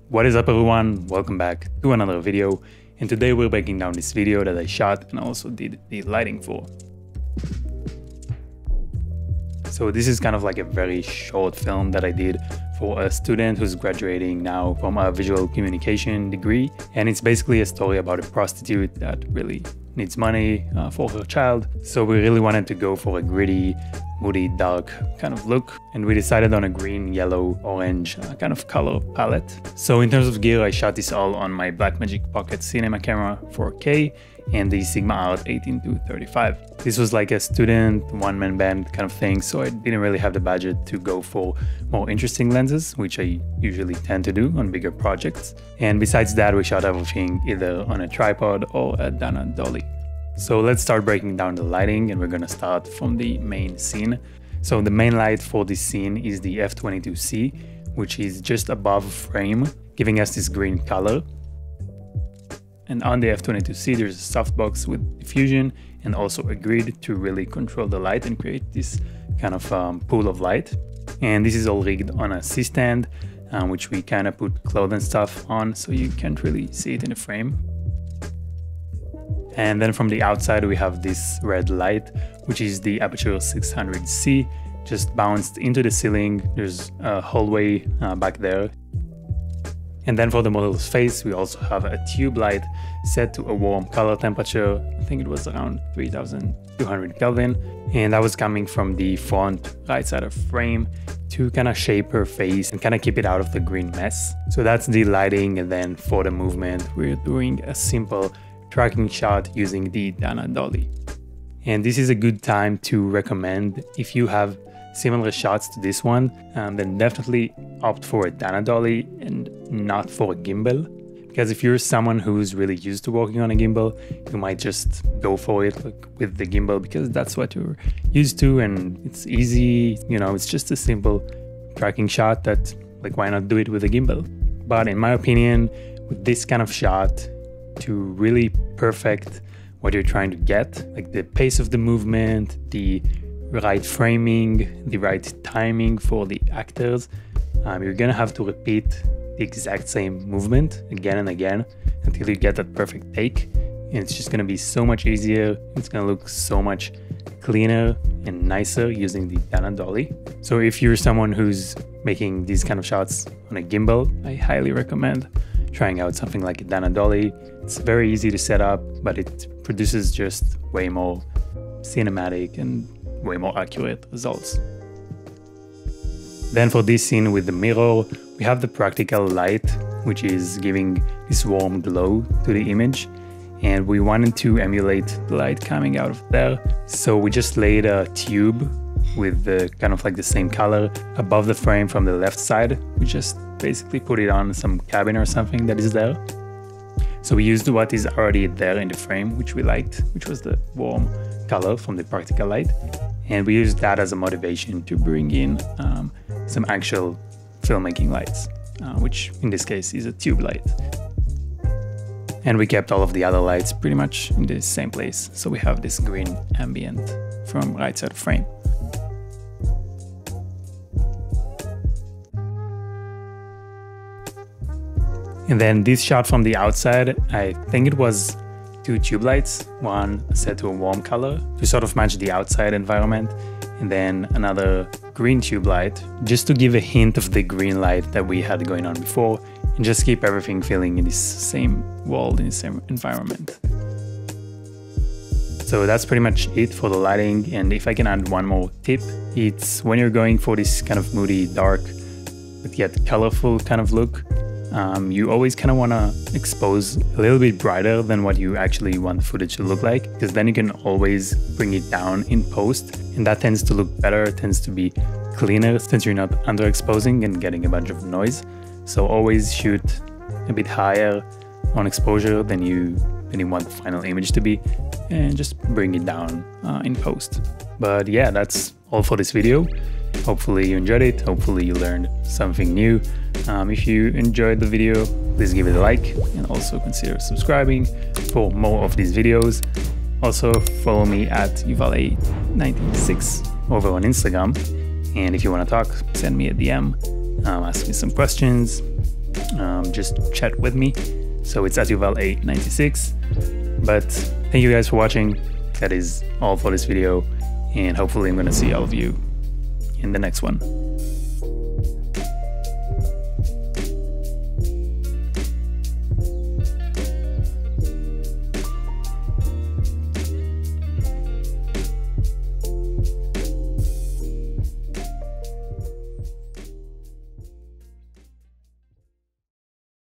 What is up everyone, welcome back to another video, and today we're breaking down this video that I shot and also did the lighting for. So this is kind of like a very short film that I did for a student who's graduating now from a visual communication degree, and it's basically a story about a prostitute that really needs money for her child. So we really wanted to go for a gritty, moody, dark kind of look, and we decided on a green, yellow, orange kind of color palette. So in terms of gear, I shot this all on my Blackmagic Pocket Cinema camera 4K and the Sigma Art 18-35. This was like a student one-man band kind of thing, so I didn't really have the budget to go for more interesting lenses, which I usually tend to do on bigger projects. And besides that, we shot everything either on a tripod or a Dolly. So let's start breaking down the lighting, and we're gonna start from the main scene. So the main light for this scene is the f22C, which is just above frame, giving us this green color. And on the f22C, there's a softbox with diffusion and also a grid to really control the light and create this kind of pool of light. And this is all rigged on a C-stand, which we kind of put clothes and stuff on, so you can't really see it in the frame. And then from the outside, we have this red light, which is the Aperture 600C, just bounced into the ceiling. There's a hallway back there. And then for the model's face, we also have a tube light set to a warm color temperature. I think it was around 3200 Kelvin. And that was coming from the front right side of frame to kind of shape her face and kind of keep it out of the green mess. So that's the lighting. And then for the movement, we're doing a simple tracking shot using the Dolly. And this is a good time to recommend, if you have similar shots to this one, then definitely opt for a Dolly and not for a gimbal. Because if you're someone who's really used to working on a gimbal, you might just go for it with the gimbal because that's what you're used to and it's easy, you know, it's just a simple tracking shot that, like, why not do it with a gimbal? But in my opinion, with this kind of shot, to really perfect what you're trying to get, like the pace of the movement, the right framing, the right timing for the actors, you're gonna have to repeat the exact same movement again and again until you get that perfect take. And it's just gonna be so much easier. It's gonna look so much cleaner and nicer using the Dolly. So if you're someone who's making these kind of shots on a gimbal, I highly recommend trying out something like a Dolly. It's very easy to set up, but it produces just way more cinematic and way more accurate results. Then for this scene with the mirror, we have the practical light, which is giving this warm glow to the image. And we wanted to emulate the light coming out of there. So we just laid a tube with the kind of like the same color above the frame from the left side. We just basically put it on some cabin or something that is there. So we used what is already there in the frame, which we liked, which was the warm color from the practical light. And we used that as a motivation to bring in some actual filmmaking lights, which in this case is a tube light. And we kept all of the other lights pretty much in the same place. So we have this green ambient from right side of frame. And then this shot from the outside, I think it was two tube lights, one set to a warm color to sort of match the outside environment, and then another green tube light just to give a hint of the green light that we had going on before and just keep everything feeling in this same world, in the same environment. So that's pretty much it for the lighting. And if I can add one more tip, it's when you're going for this kind of moody, dark, but yet colorful kind of look, you always kind of want to expose a little bit brighter than what you actually want the footage to look like, because then you can always bring it down in post, and that tends to look better, it tends to be cleaner since you're not underexposing and getting a bunch of noise. So always shoot a bit higher on exposure than you want the final image to be, and just bring it down in post. But yeah, that's all for this video. Hopefully you enjoyed it, hopefully you learned something new. If you enjoyed the video, please give it a like and also consider subscribing for more of these videos. Also follow me at Uvale96 over on Instagram, and if you want to talk, send me a DM, ask me some questions, just chat with me. So it's @Yuval896. But thank you guys for watching. That is all for this video, and hopefully I'm gonna see all of you in the next one.